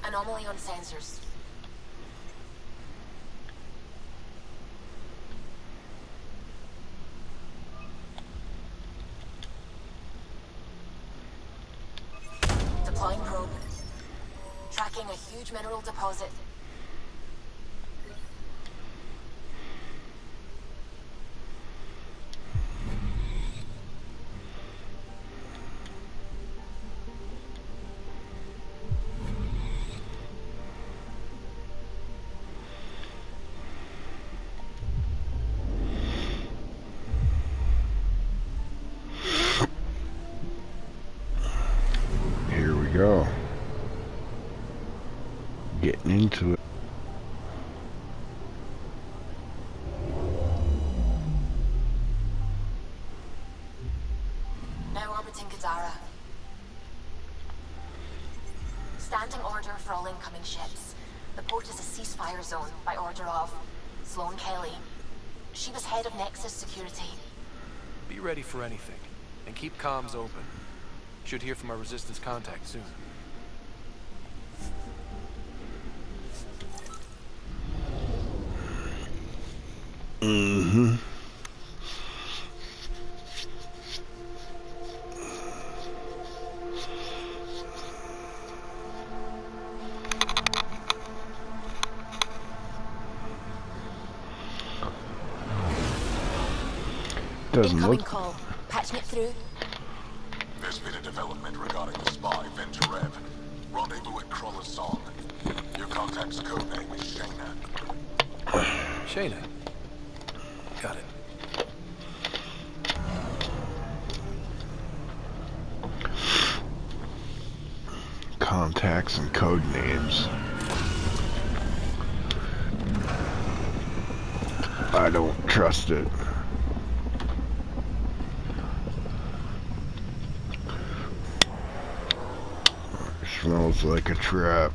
Anomaly on sensors. Deploying probe. Tracking a huge mineral deposit. Here we go. Getting into it. Now orbiting Gadara. Standing order for all incoming ships. The port is a ceasefire zone by order of Sloane Kelly. She was head of Nexus Security. Be ready for anything, and keep comms open. Should hear from our Resistance contact soon. Mm-hmm. Doesn't Incoming look. call. Patching it through. There's been a development regarding the spy, Venturev. Rendezvous at Crawler's Song. Your contact's code name is Shayna. Shayna. Got it. Contacts and code names. I don't trust it. Smells like a trap.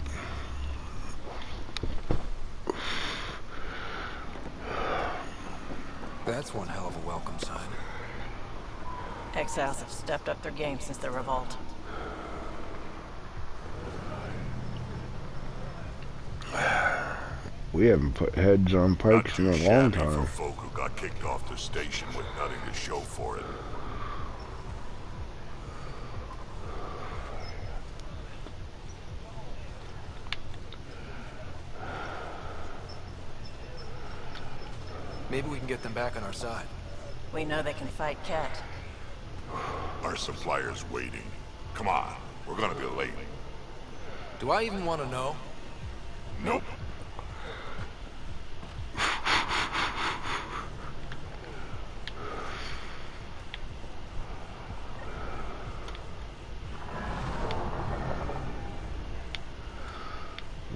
That's one hell of a welcome sign. Exiles have stepped up their game since the revolt. We haven't put heads on pikes in a long For time. folk who got kicked off the station with nothing to show for it. Maybe we can get them back on our side. We know they can fight Cat. Our supplier's waiting. Come on, we're gonna be late. Do I even want to know? Nope.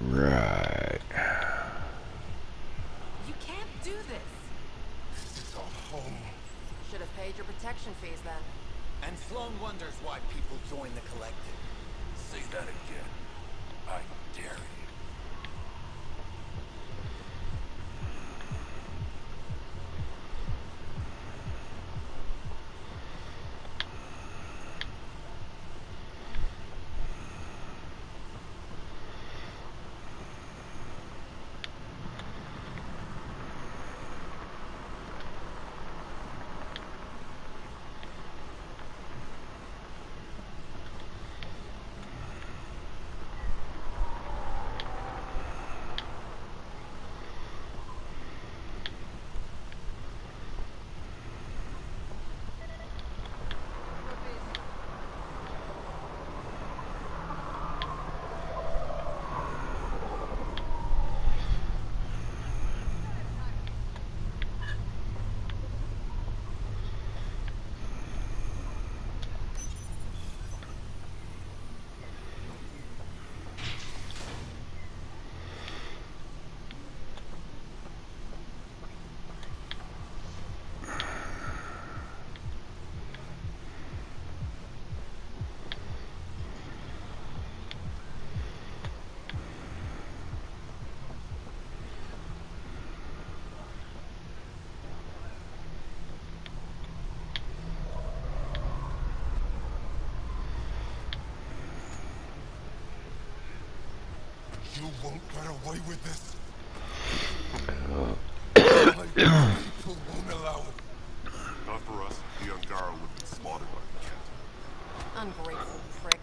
Right. You can't do this. This is our home. Should have paid your protection fees then. And Sloan wonders why people join the collective. Say that again. I dare you. won't get away with this. My people won't allow it. Not for us. The Ungara would have been slaughtered by the Jet. Ungrateful prick.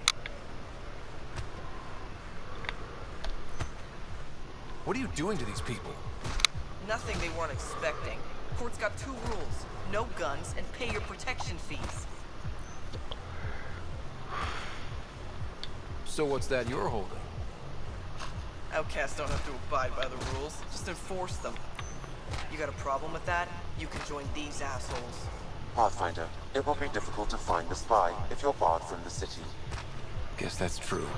What are you doing to these people? Nothing they weren't expecting. Court's got 2 rules. No guns and pay your protection fees. So what's that you're holding? Outcasts don't have to abide by the rules, just enforce them. You got a problem with that? You can join these assholes. Pathfinder, it will be difficult to find the spy if you're barred from the city. Guess that's true.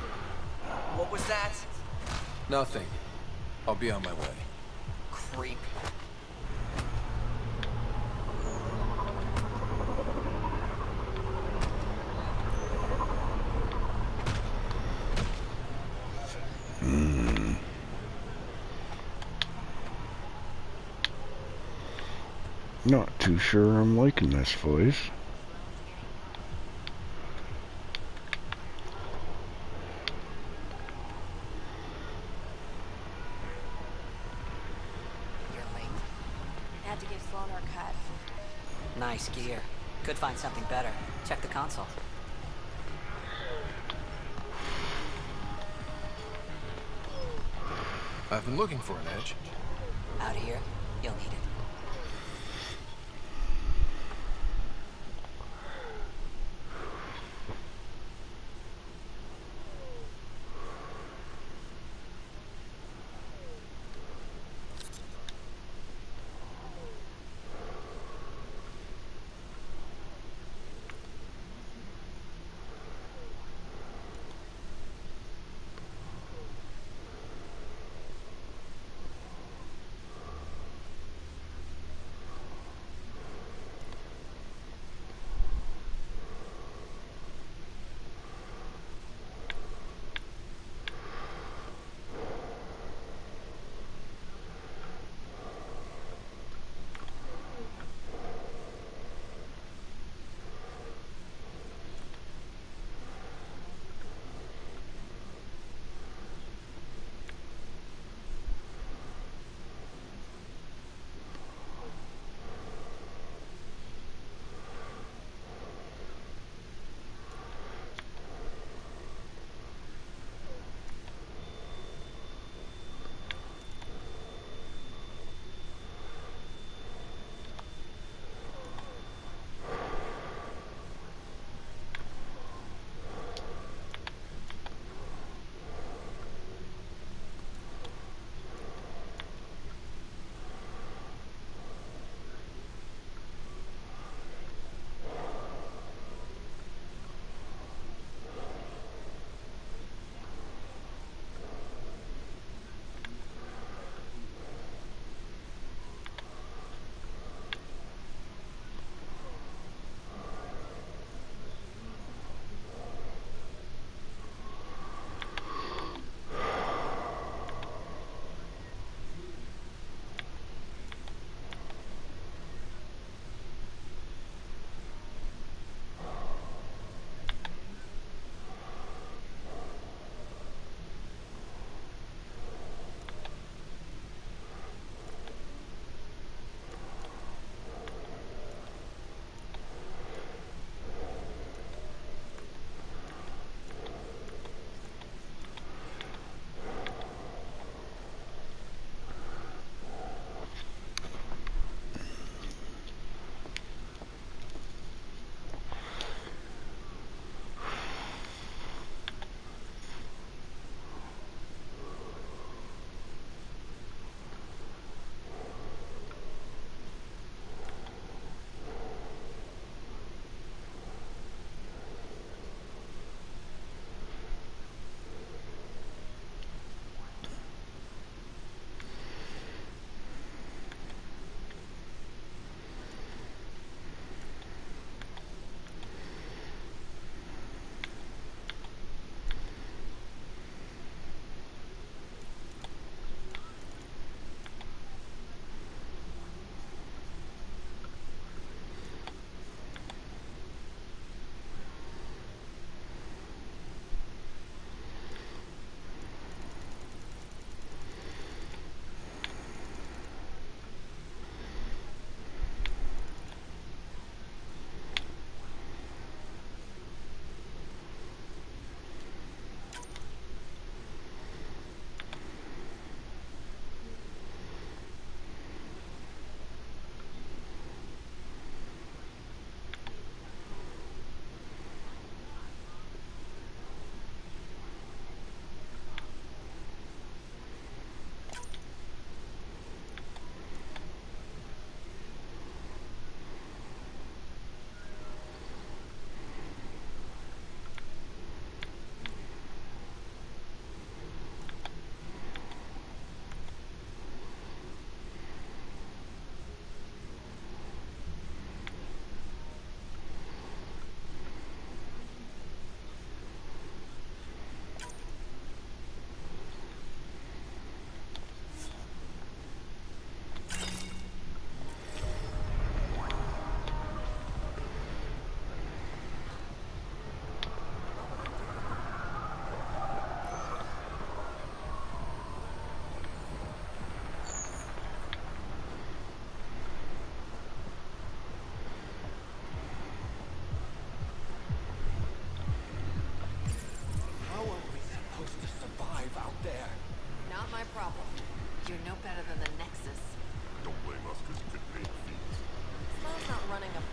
What was that? Nothing. I'll be on my way. Creep. Not too sure I'm liking this place. You're late. Had to give Sloan her cut. Nice gear. Could find something better. Check the console. I've been looking for an edge. Out here, you'll need it.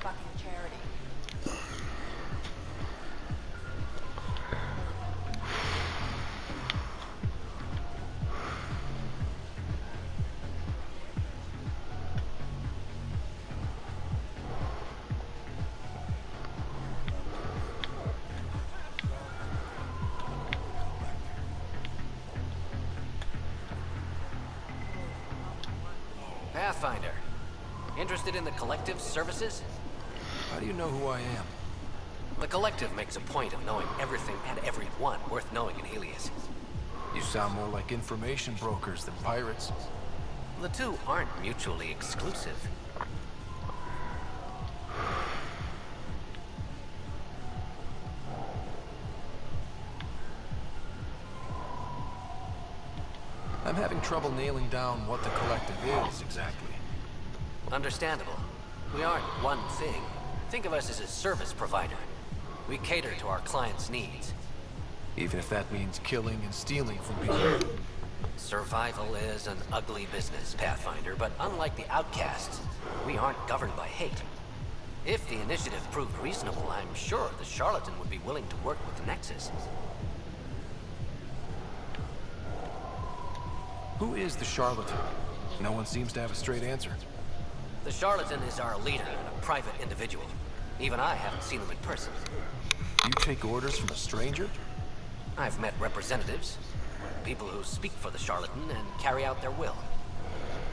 fucking charity. Pathfinder. Interested in the Collective's services? How do you know who I am? The Collective makes a point of knowing everything and everyone worth knowing in Helios. You sound more like information brokers than pirates. The two aren't mutually exclusive. I'm having trouble nailing down what the Collective is, exactly. Understandable. We aren't one thing. Think of us as a service provider. We cater to our clients' needs. Even if that means killing and stealing from people. Survival is an ugly business, Pathfinder, but unlike the outcasts, we aren't governed by hate. If the initiative proved reasonable, I'm sure the charlatan would be willing to work with the Nexus. Who is the charlatan? No one seems to have a straight answer. The charlatan is our leader and a private individual. Even I haven't seen him in person. You take orders from a stranger? I've met representatives, people who speak for the charlatan and carry out their will.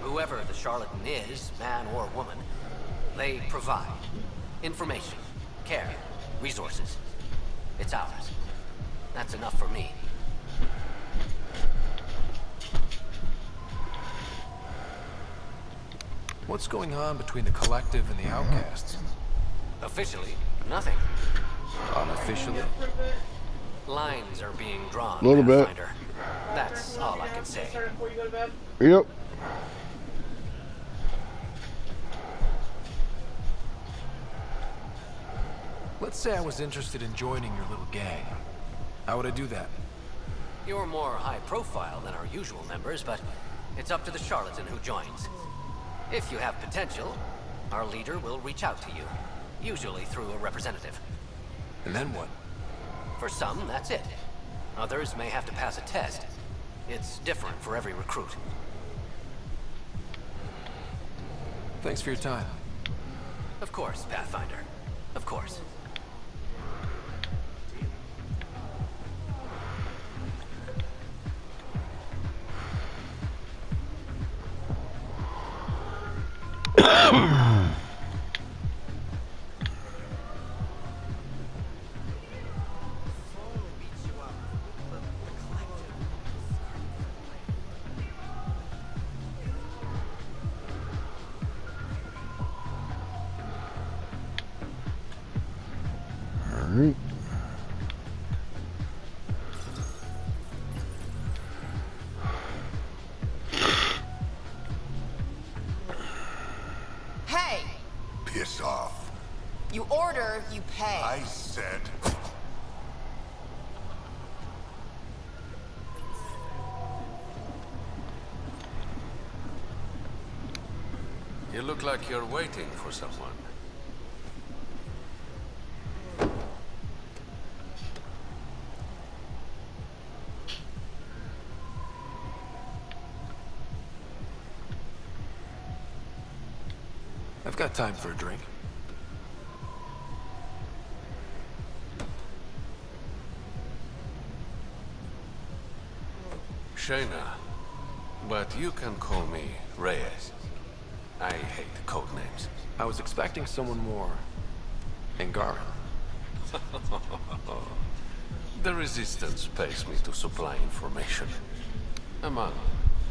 Whoever the charlatan is, man or woman, they provide information, care, resources. It's ours. That's enough for me. What's going on between the Collective and the outcasts? Officially, nothing. Unofficially? Lines are being drawn, A little bit. Pathfinder. That's all I can say. Yep. Let's say I was interested in joining your little gang. How would I do that? You're more high profile than our usual members, but it's up to the charlatan who joins. If you have potential, our leader will reach out to you, usually through a representative. And then what? For some, that's it. Others may have to pass a test. It's different for every recruit. Thanks for your time. Of course, Pathfinder. Of course. Alright. Hey! Piss off. You order, you pay. I said... You look like you're waiting for someone. I've got time for a drink. Shayna, but you can call me Reyes. I hate code names. I was expecting someone more Angaran. The Resistance pays me to supply information, among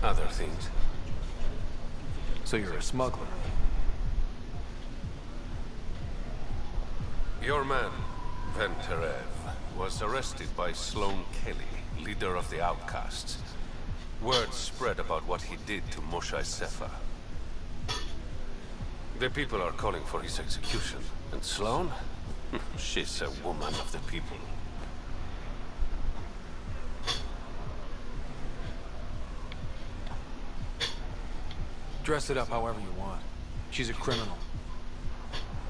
other things. So you're a smuggler. Your man, Venterev, was arrested by Sloane Kelly, leader of the Outcasts. Word spread about what he did to Moshe Sefa. The people are calling for his execution. And Sloane? She's a woman of the people. Dress it up however you want. She's a criminal.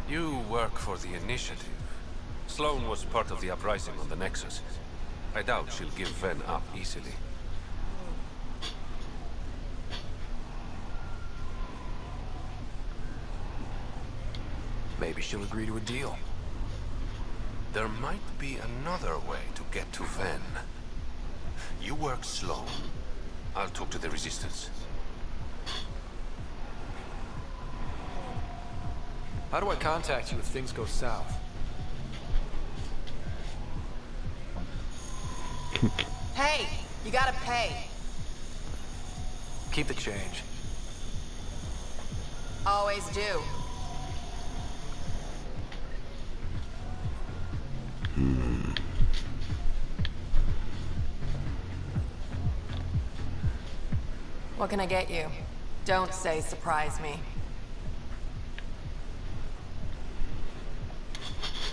You work for the Initiative. Sloane was part of the uprising on the Nexus. I doubt she'll give Ven up easily. Maybe she'll agree to a deal. There might be another way to get to Ven. You work Sloane. I'll talk to the Resistance. How do I contact you if things go south? Hey, you gotta pay. Keep the change. Always do. What can I get you? Don't say surprise me.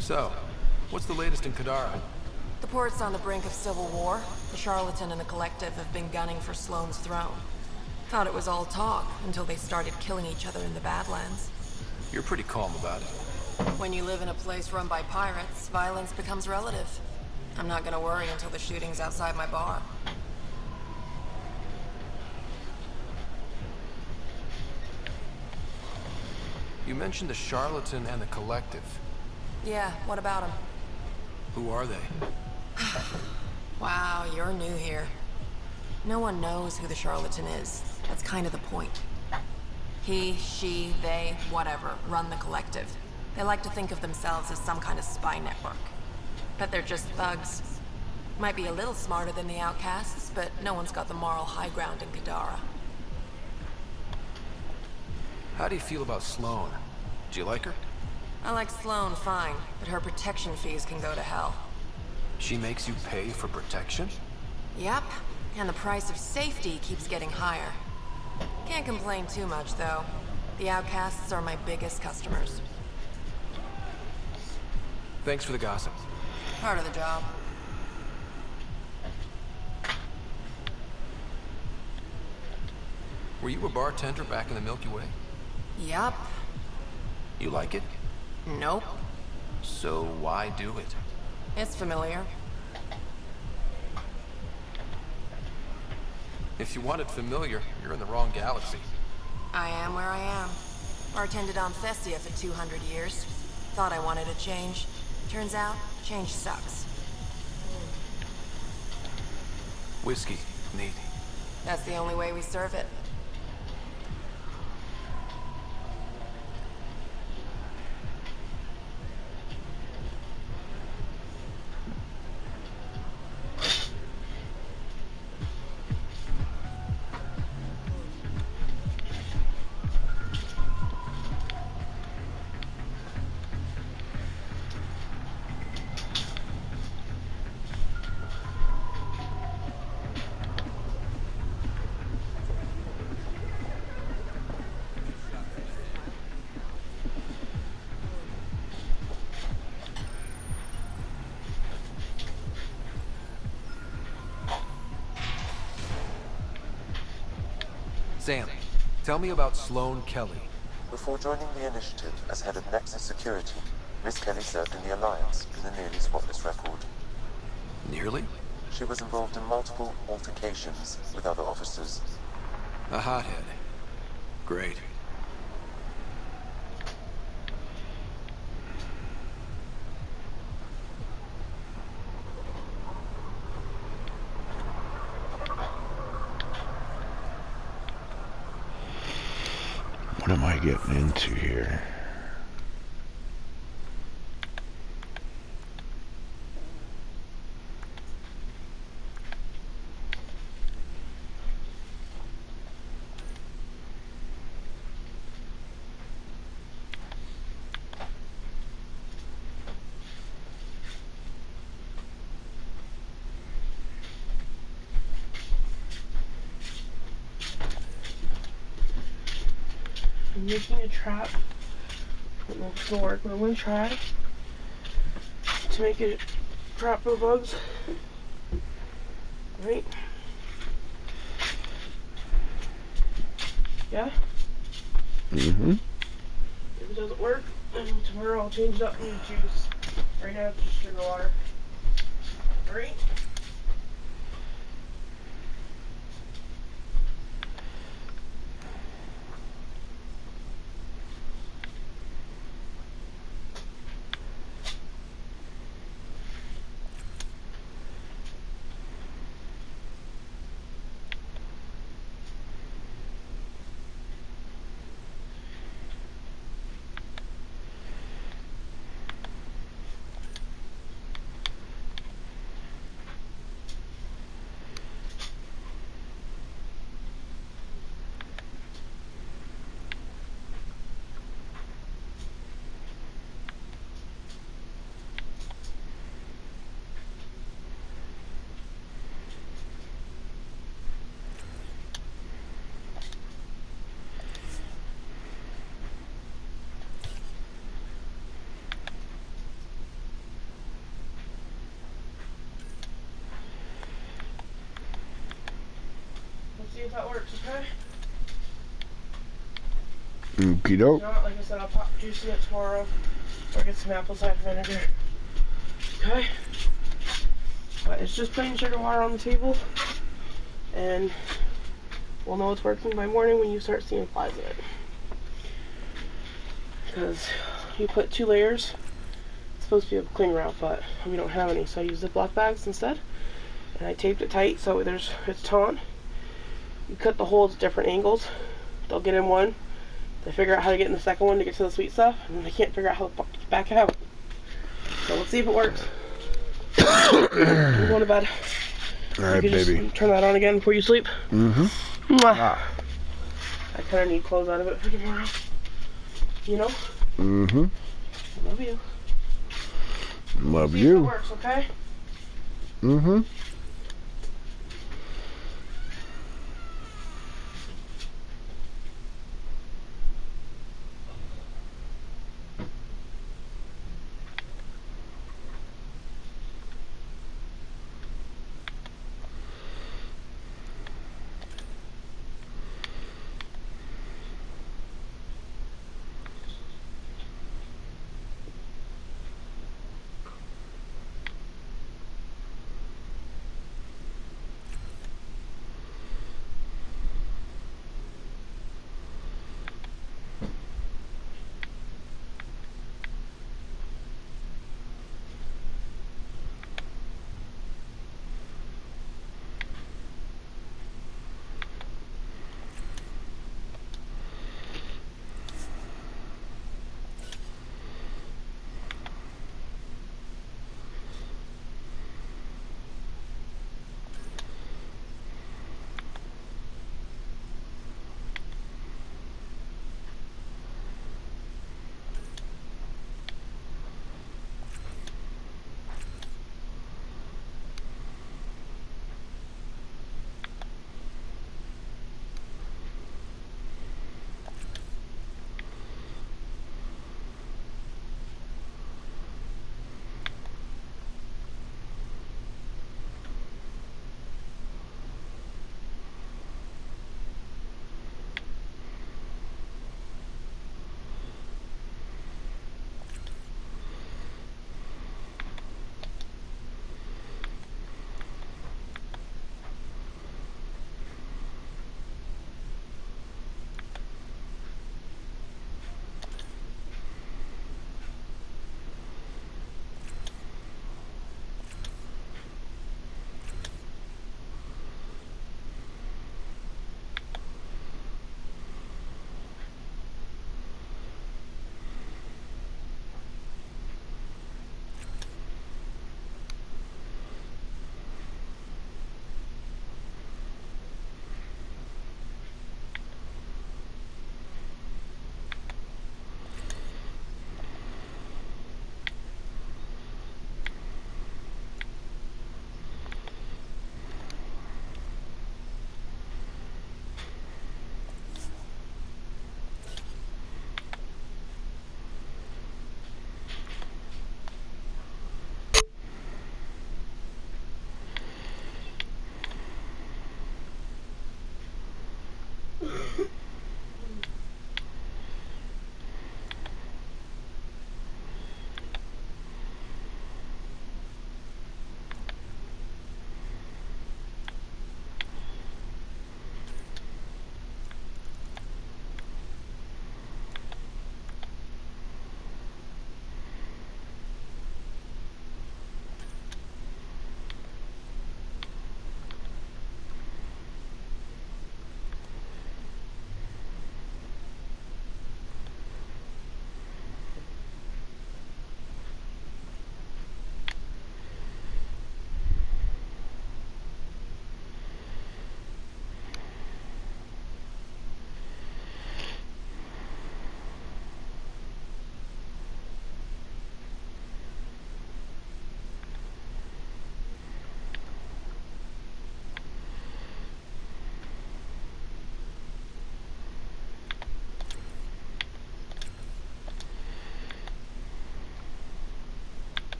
So, what's the latest in Kadara? The port's on the brink of civil war. The Charlatan and the Collective have been gunning for Sloane's throne. Thought it was all talk until they started killing each other in the Badlands. You're pretty calm about it. When you live in a place run by pirates, violence becomes relative. I'm not gonna worry until the shooting's outside my bar. You mentioned the Charlatan and the Collective. Yeah, what about them? Who are they? Wow, you're new here. No one knows who the Charlatan is. That's kind of the point. He, she, they, whatever, run the Collective. They like to think of themselves as some kind of spy network. But they're just thugs. Might be a little smarter than the outcasts, but no one's got the moral high ground in Kadara. How do you feel about Sloane? Do you like her? I like Sloane fine, but her protection fees can go to hell. She makes you pay for protection? Yep, and the price of safety keeps getting higher. Can't complain too much, though. The outcasts are my biggest customers. Thanks for the gossip. Part of the job. Were you a bartender back in the Milky Way? Yup. You like it? Nope. So why do it? It's familiar. If you wanted familiar, you're in the wrong galaxy. I am where I am. Bartended on Thessia for 200 years. Thought I wanted a change. Turns out, change sucks. Whiskey. Neat. That's the only way we serve it. Sam, tell me about Sloane Kelly. Before joining the Initiative as head of Nexus Security, Miss Kelly served in the Alliance with a nearly spotless record. Nearly? She was involved in multiple altercations with other officers. A hothead. Great. What am I getting into here? I'm making a trap. I don't know if it's gonna work, but I'm gonna try to make a trap for bugs. Right? Yeah? Mm-hmm. If it doesn't work, And tomorrow I'll change it up and use juice. Right now it's just sugar water. Alright? See if that works, okay? Okie If doke. not, like I said, I'll pop juice in it tomorrow or get some apple cider vinegar. Okay? But it's just plain sugar water on the table, and we'll know it's working by morning when you start seeing flies in it. Because you put 2 layers, it's supposed to be a cling wrap, but we don't have any, so I use Ziploc bags instead. And I taped it tight so it's taut. You cut the holes at different angles. They'll get in one. They figure out how to get in the second one to get to the sweet stuff, and then they can't figure out how to get back out. So let's see if it works. I'm going to bed. Alright, you can baby. Just turn that on again before you sleep. Mm-hmm. I kind of need clothes out of it for tomorrow. You know? Mm-hmm. I love you. Love see you. If it works, okay? Mm-hmm.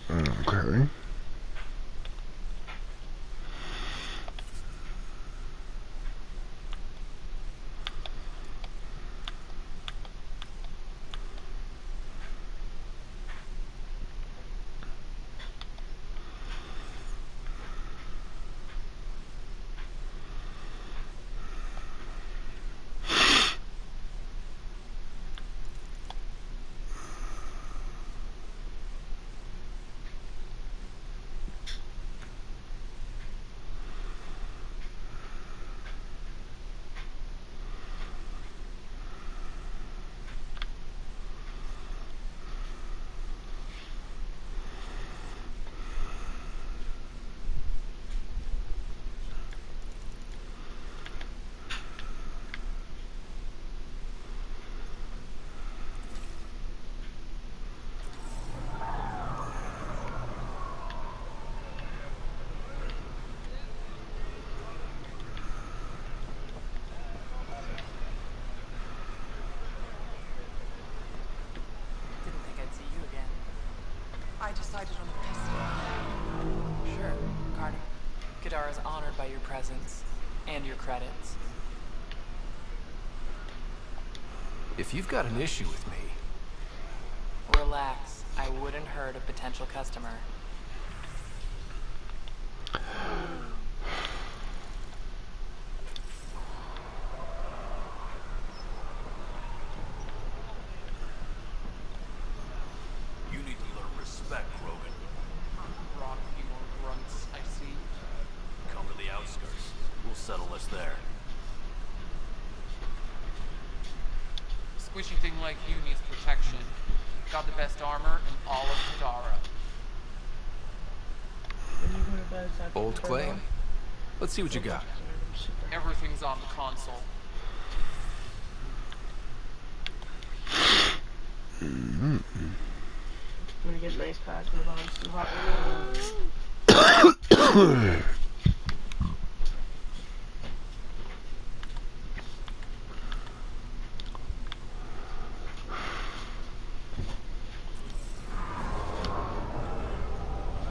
Okay. Didn't think I'd see you again. I decided on a pistol. Sure, Carter. Kadara's honored by your presence and your credits. If you've got an issue with me... Relax. I wouldn't hurt a potential customer. You need to learn respect, Krogan. Brought a few more grunts, I see. Come to the outskirts. We'll settle this there. Squishy thing like you needs protection. Got the best armor in all of Kadara. Bold claim. Let's see what you got. Everything's on the console. I'm gonna get a nice pack and buy some hot water.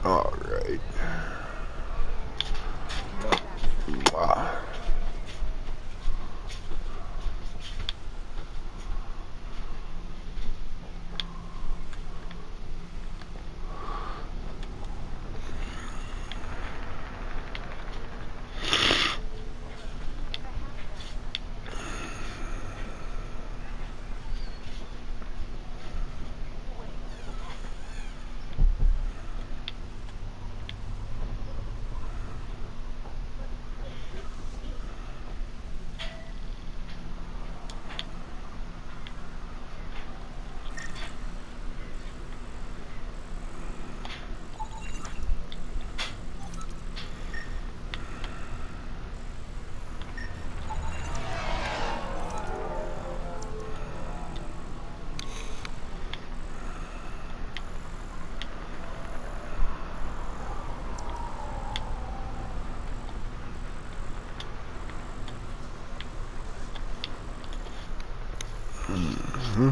All right. Wow. Mm-hmm.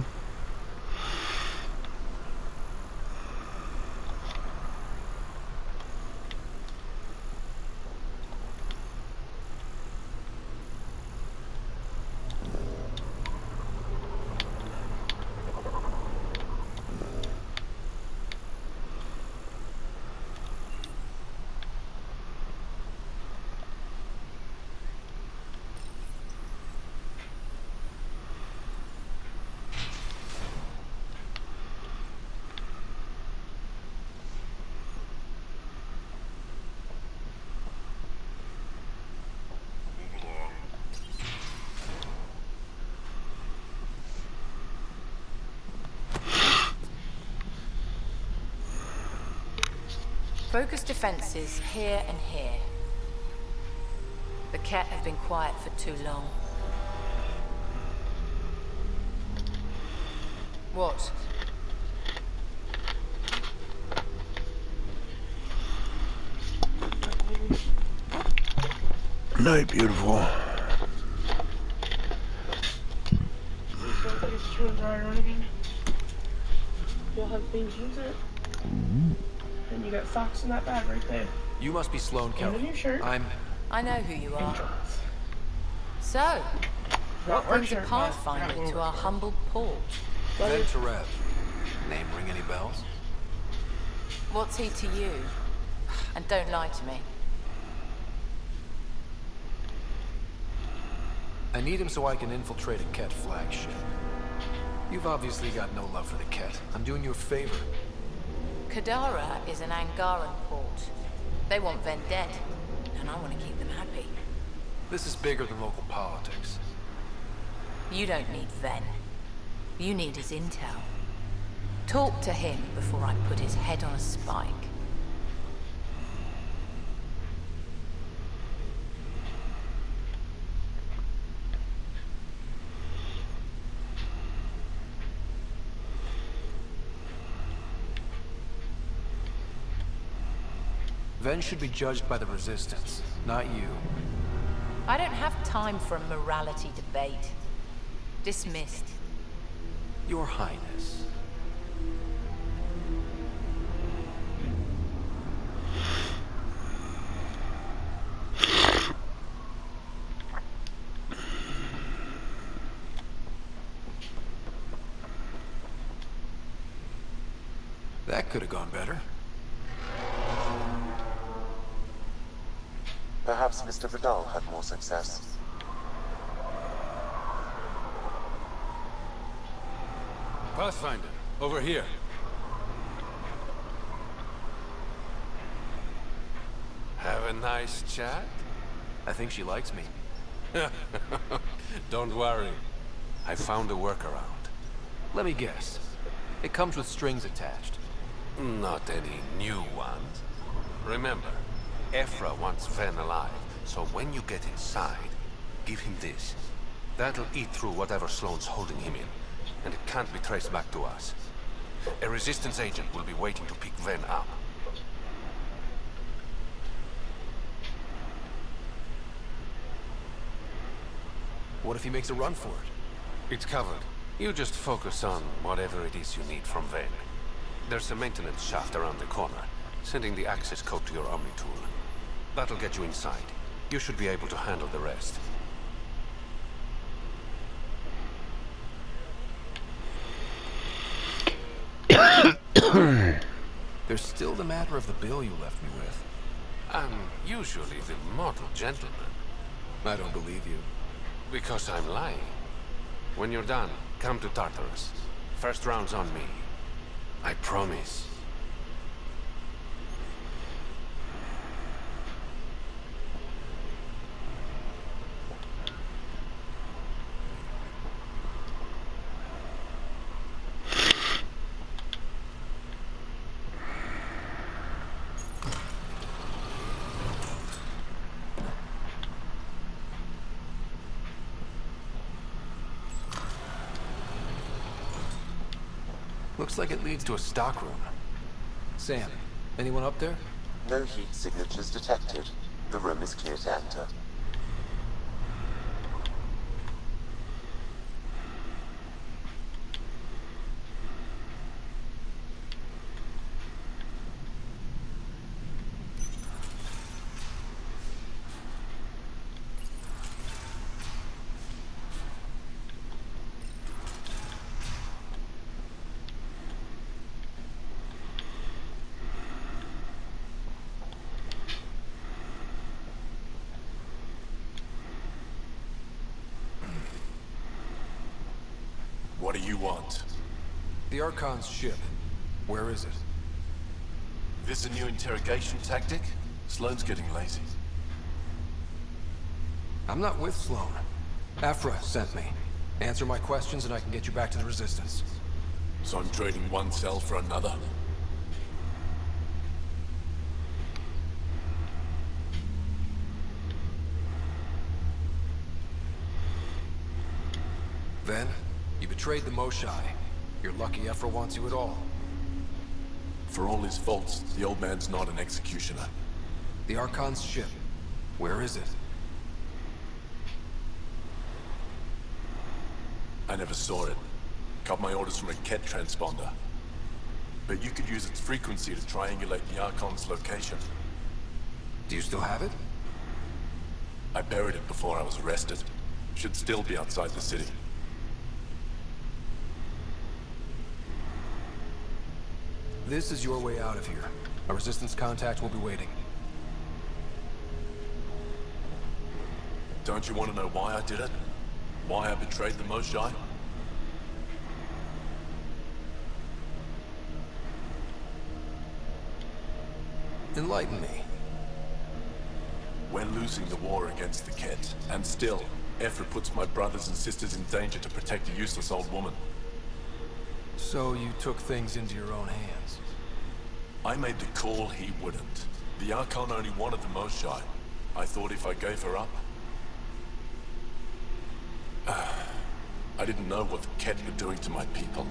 Focus defenses here and here. The cat have been quiet for too long. What? Night, beautiful. You'll have things use it. Mm-hmm. And you got socks in that bag right there. You must be Sloane And a Kelly. new shirt. I know who you And are. shorts. So, Not what work brings a shirt, but pathfinder not to our work. humble port? Venturev. Name ring any bells? What's he to you? And don't lie to me. I need him so I can infiltrate a Ket flagship. You've obviously got no love for the Ket. I'm doing you a favor. Kadara is an Angaran port. They want Ven dead, and I want to keep them happy. This is bigger than local politics. You don't need Ven. You need his intel. Talk to him before I put his head on a spike. Ven should be judged by the Resistance, not you. I don't have time for a morality debate. Dismissed. Your Highness. That could have gone better. Perhaps Mr. Vidal had more success. Pathfinder, over here. Have a nice chat? I think she likes me. Don't worry. I found a workaround. Let me guess. It comes with strings attached. Not any new ones. Remember, Ephra wants Ven alive, so when you get inside, give him this. That'll eat through whatever Sloane's holding him in, and it can't be traced back to us. A Resistance agent will be waiting to pick Ven up. What if he makes a run for it? It's covered. You just focus on whatever it is you need from Ven. There's a maintenance shaft around the corner, sending the access code to your Omni tool. That'll get you inside. You should be able to handle the rest. There's still the matter of the bill you left me with. I'm usually the model gentleman. I don't believe you. Because I'm lying. When you're done, come to Tartarus. First round's on me. I promise. Looks like it leads to a stockroom. Sam, anyone up there? No heat signatures detected. The room is clear to enter. What do you want? The Archon's ship. Where is it? This a new interrogation tactic? Sloane's getting lazy. I'm not with Sloane. Ephra sent me. Answer my questions and I can get you back to the Resistance. So I'm trading one cell for another? Then, you betrayed the Moshai. You're lucky Ephra wants you at all. For all his faults, the old man's not an executioner. The Archon's ship. Where is it? I never saw it. Got my orders from a Ket transponder. but you could use its frequency to triangulate the Archon's location. Do you still have it? I buried it before I was arrested. Should still be outside the city. This is your way out of here. A resistance contact will be waiting. Don't you want to know why I did it? Why I betrayed the Moshae? Enlighten me. We're losing the war against the Ket, and still, Ephra puts my brothers and sisters in danger to protect a useless old woman. So you took things into your own hands. I made the call he wouldn't. The Archon only wanted the Moshae. I thought if I gave her up... I didn't know what the Ket were doing to my people.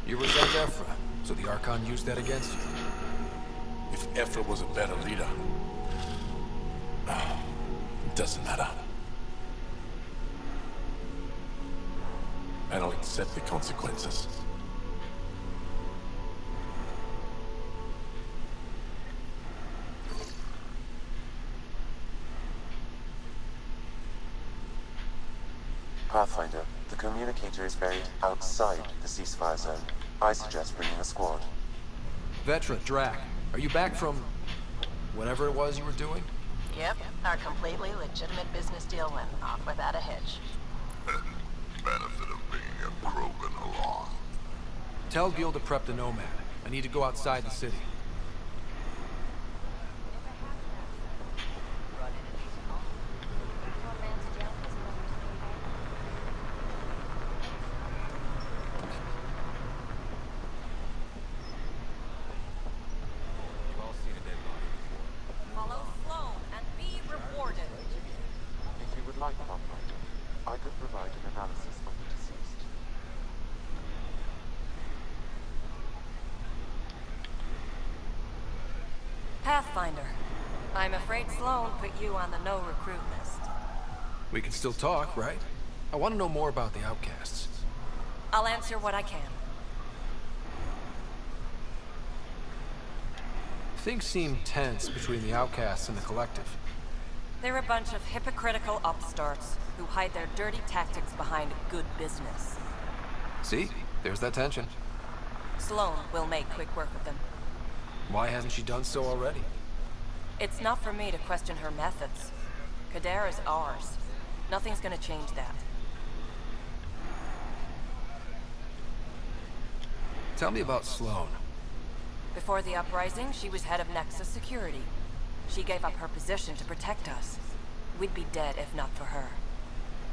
You resent Ephra, so the Archon used that against you. If Ephra was a better leader... it doesn't matter. And I'll accept the consequences. Pathfinder, the communicator is buried outside the ceasefire zone. I suggest bringing a squad. Vetra, Drac, are you back from... whatever it was you were doing? Yep, our completely legitimate business deal went off without a hitch. Benefit of being a Krogan along. Tell Gil to prep the Nomad. I need to go outside the city. Follow Sloan and be rewarded. If you would like, Pathfinder, I could provide an analysis of the deceased. Pathfinder, I'm afraid Sloan put you on the no recruit list. We can still talk, right? I want to know more about the outcasts. I'll answer what I can. Things seem tense between the outcasts and the collective. They're a bunch of hypocritical upstarts who hide their dirty tactics behind good business. See? There's that tension. Sloan will make quick work of them. Why hasn't she done so already? It's not for me to question her methods. Kadera's ours. Nothing's gonna change that. Tell me about Sloan. Before the uprising, she was head of Nexus Security. She gave up her position to protect us. We'd be dead if not for her.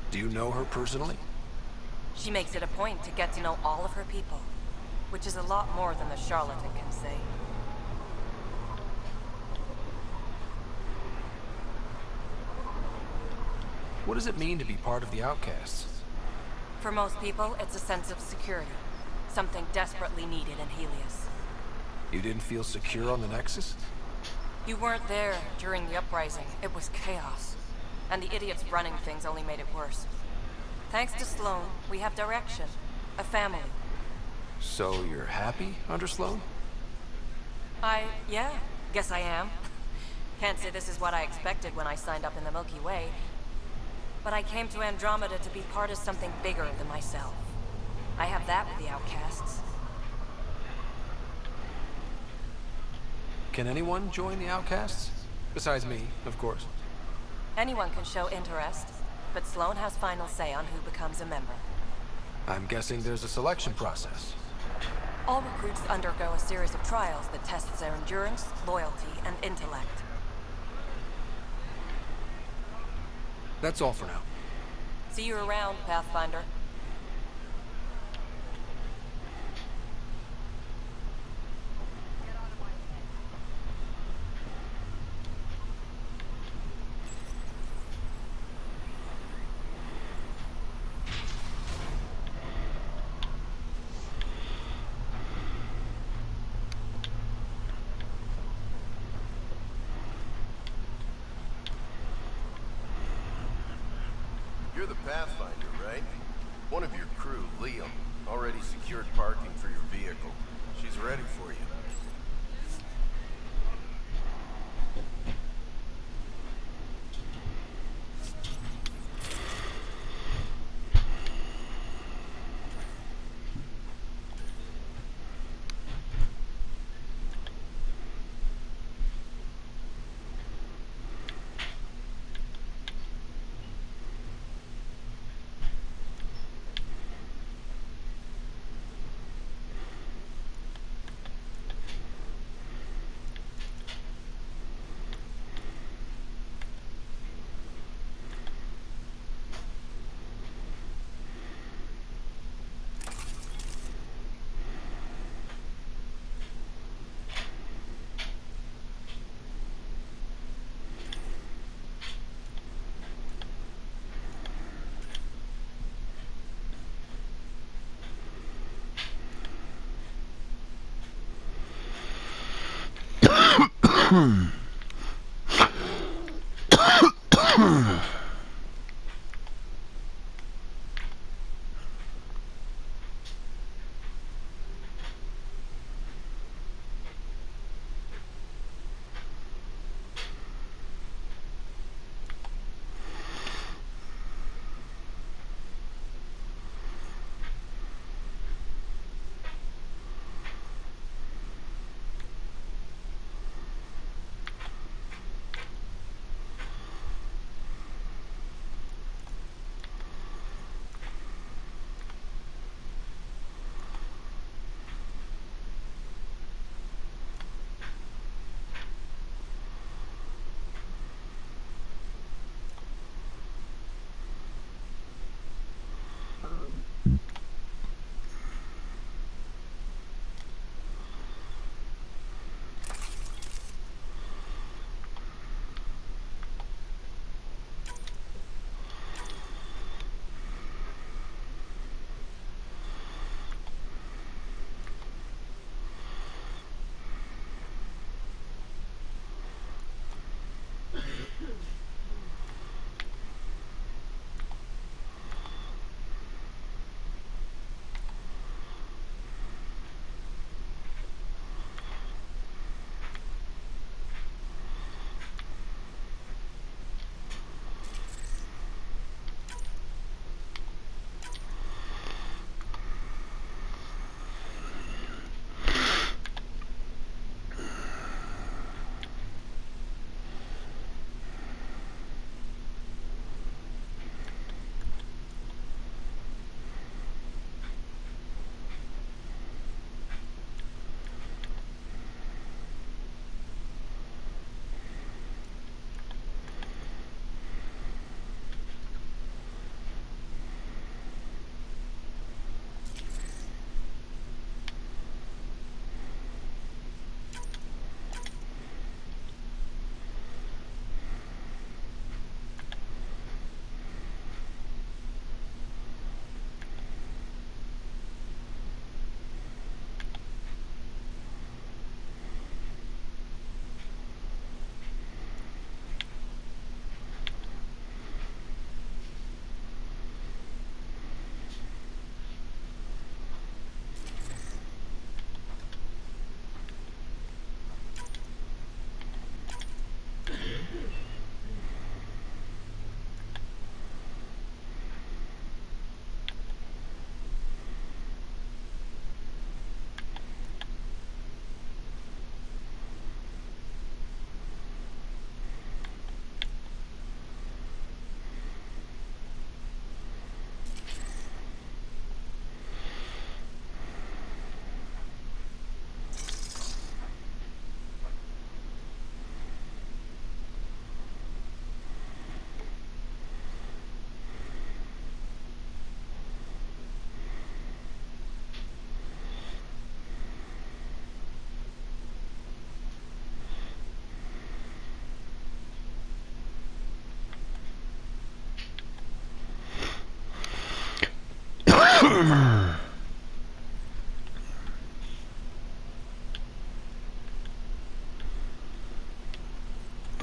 Do you know her personally? She makes it a point to get to know all of her people, which is a lot more than the charlatan can say. What does it mean to be part of the outcasts? For most people, it's a sense of security. Something desperately needed in Helios. You didn't feel secure on the Nexus? You weren't there during the uprising. It was chaos. And the idiots running things only made it worse. Thanks to Sloan, we have direction. A family. So you're happy under Sloan? Yeah, guess I am. Can't say this is what I expected when I signed up in the Milky Way. But I came to Andromeda to be part of something bigger than myself. I have that with the outcasts. Can anyone join the outcasts? Besides me, of course. Anyone can show interest, but Sloan has final say on who becomes a member. I'm guessing there's a selection process. All recruits undergo a series of trials that tests their endurance, loyalty, and intellect. That's all for now. See you around, Pathfinder. Get You're the Pathfinder, right? One of your crew, Liam, already secured parking for your vehicle. She's ready for you.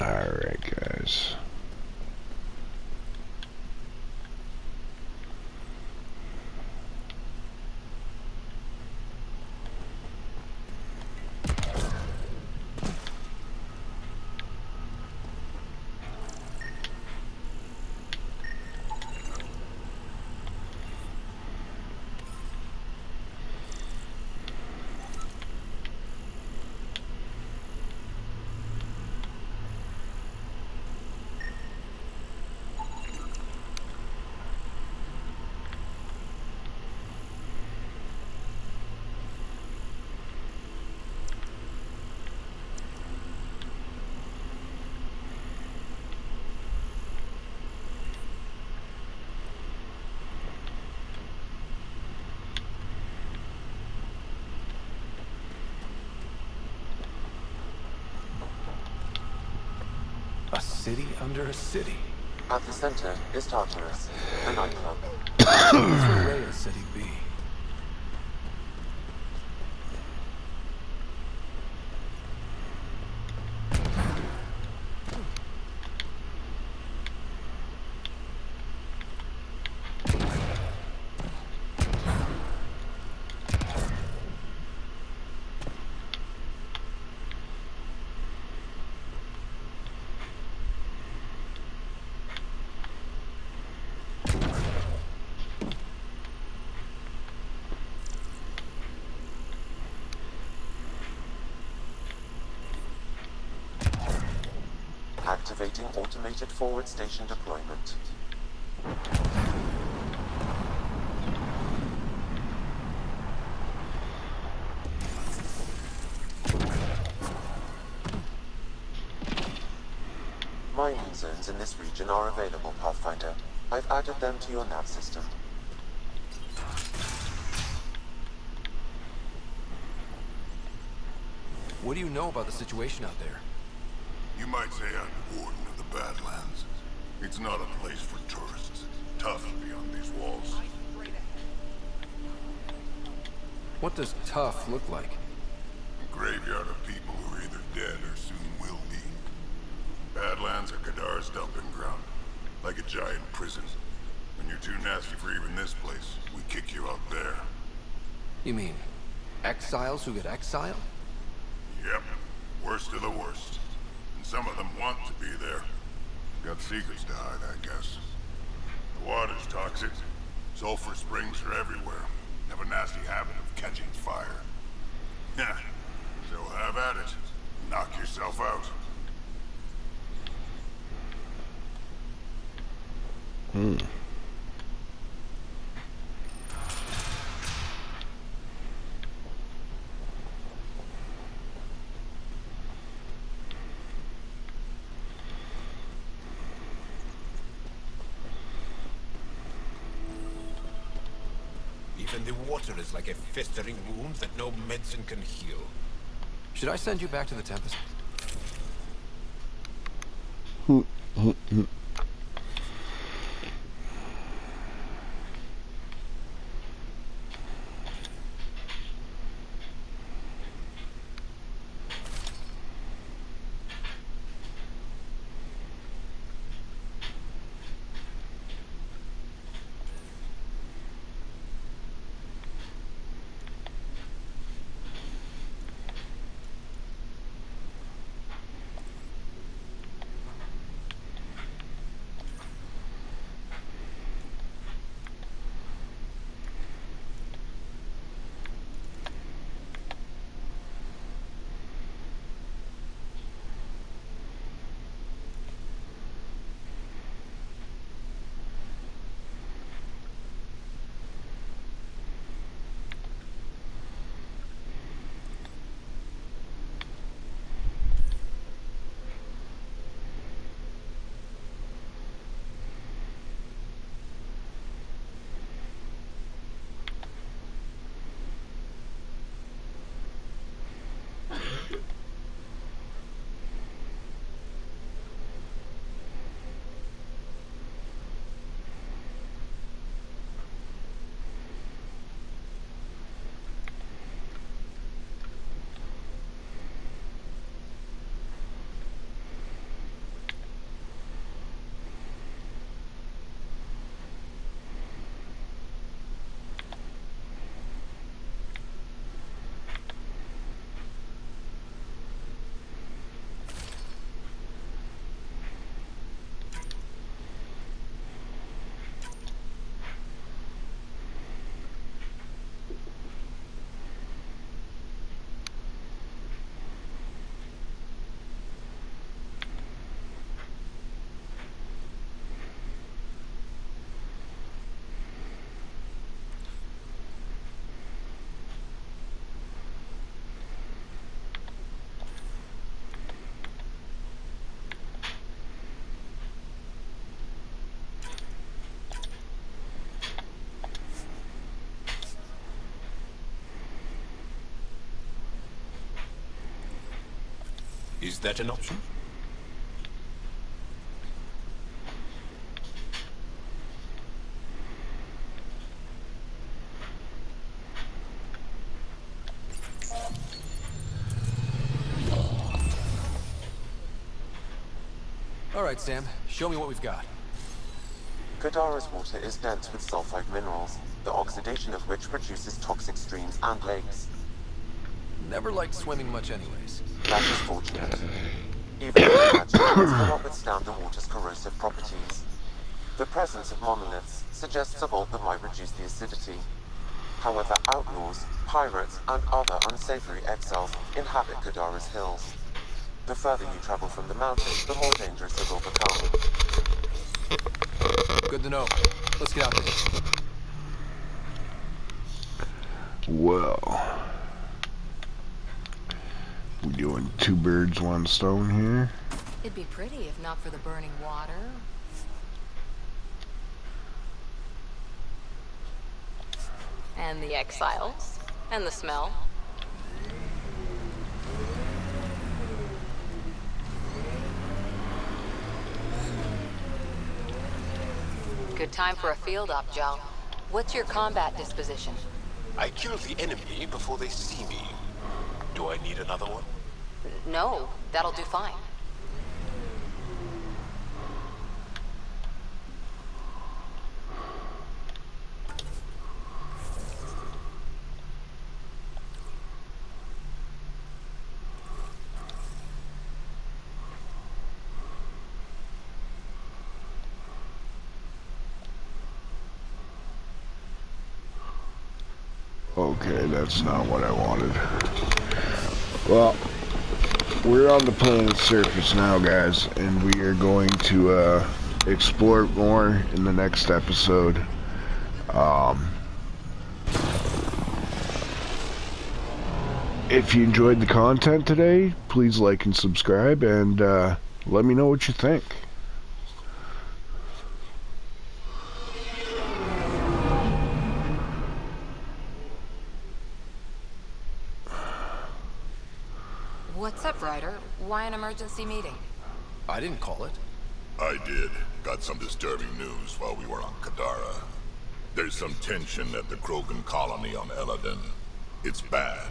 Alright, guys. city under a city. At the center is Tartarus, the nightclub. That's where Reyes said he'd be. Activating automated forward station deployment. Mining zones in this region are available, Pathfinder. I've added them to your nav system. What do you know about the situation out there? You might say I'm warden of the Badlands. It's not a place for tourists. Tough beyond these walls. What does tough look like? A graveyard of people who are either dead or soon will be. Badlands are Kadar's dumping ground. Like a giant prison. When you're too nasty for even this place, we kick you out there. You mean exiles who get exiled? Yep. Worst of the worst. And some of them want to be there. Got secrets to hide, I guess. The water's toxic. Sulfur springs are everywhere. Have a nasty habit of catching fire. Yeah. So have at it. Knock yourself out. Even the water is like a festering wound that no medicine can heal. Should I send you back to the Tempest? Is that an option? Alright, Sam. Show me what we've got. Kadara's water is dense with sulfide minerals, the oxidation of which produces toxic streams and lakes. Never liked swimming much anyways. That is fortunate. Even the magic cannot withstand the water's corrosive properties. The presence of monoliths suggests a vault that might reduce the acidity. However, outlaws, pirates, and other unsavory exiles inhabit Kadara's hills. The further you travel from the mountains, the more dangerous it will become. Good to know. Let's get out there. Well, we doing two birds, one stone here. It'd be pretty if not for the burning water. And the exiles. And the smell. Good time for a field op, Joe. What's your combat disposition? I kill the enemy before they see me. Do I need another one? No, that'll do fine. Okay, that's not what I wanted. Well, we're on the planet's surface now, guys, and we are going to explore more in the next episode. If you enjoyed the content today, please like and subscribe, and let me know what you think. What's up, Ryder? Why an emergency meeting? I didn't call it. I did. Got some disturbing news while we were on Kadara. There's some tension at the Krogan colony on Eladon. It's bad.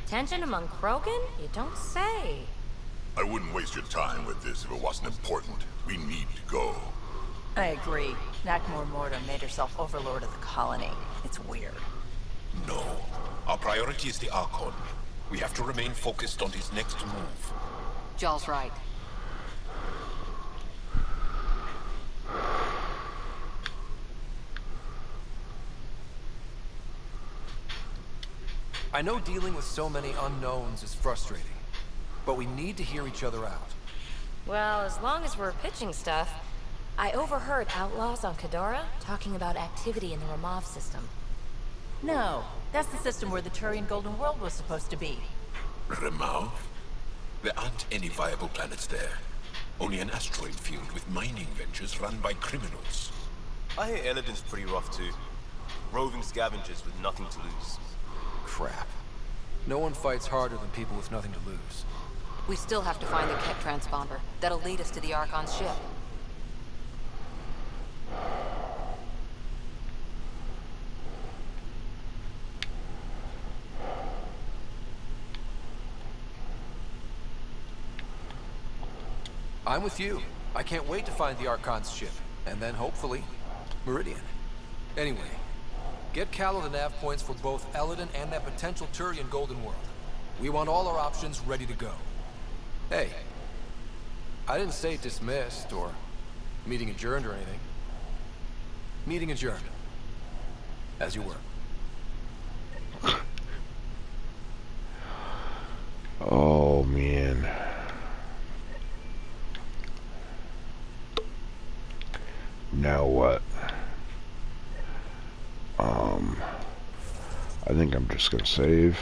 Tension among Krogan? You don't say. I wouldn't waste your time with this if it wasn't important. We need to go. I agree. Nakmor Morta made herself overlord of the colony. It's weird. No. Our priority is the Archon. We have to remain focused on his next move. Jaw's right. I know dealing with so many unknowns is frustrating, but we need to hear each other out. Well, as long as we're pitching stuff, I overheard outlaws on Kadara talking about activity in the Ramov system. No, that's the system where the Turian Golden World was supposed to be. Ramov? There aren't any viable planets there. Only an asteroid field with mining ventures run by criminals. I hear Eladon's pretty rough too. Roving scavengers with nothing to lose. Crap. No one fights harder than people with nothing to lose. We still have to find the Ket transponder. That'll lead us to the Archon's ship. I'm with you. I can't wait to find the Archon's ship. And then, hopefully, Meridian. Anyway, get Callow the nav points for both Eladon and that potential Turian Golden World. We want all our options ready to go. Hey, I didn't say dismissed or meeting adjourned or anything. Meeting adjourned. As you were. Oh, man. Now what? I think I'm just gonna save.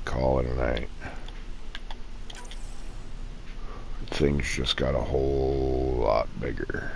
Call it a night. Things just got a whole lot bigger.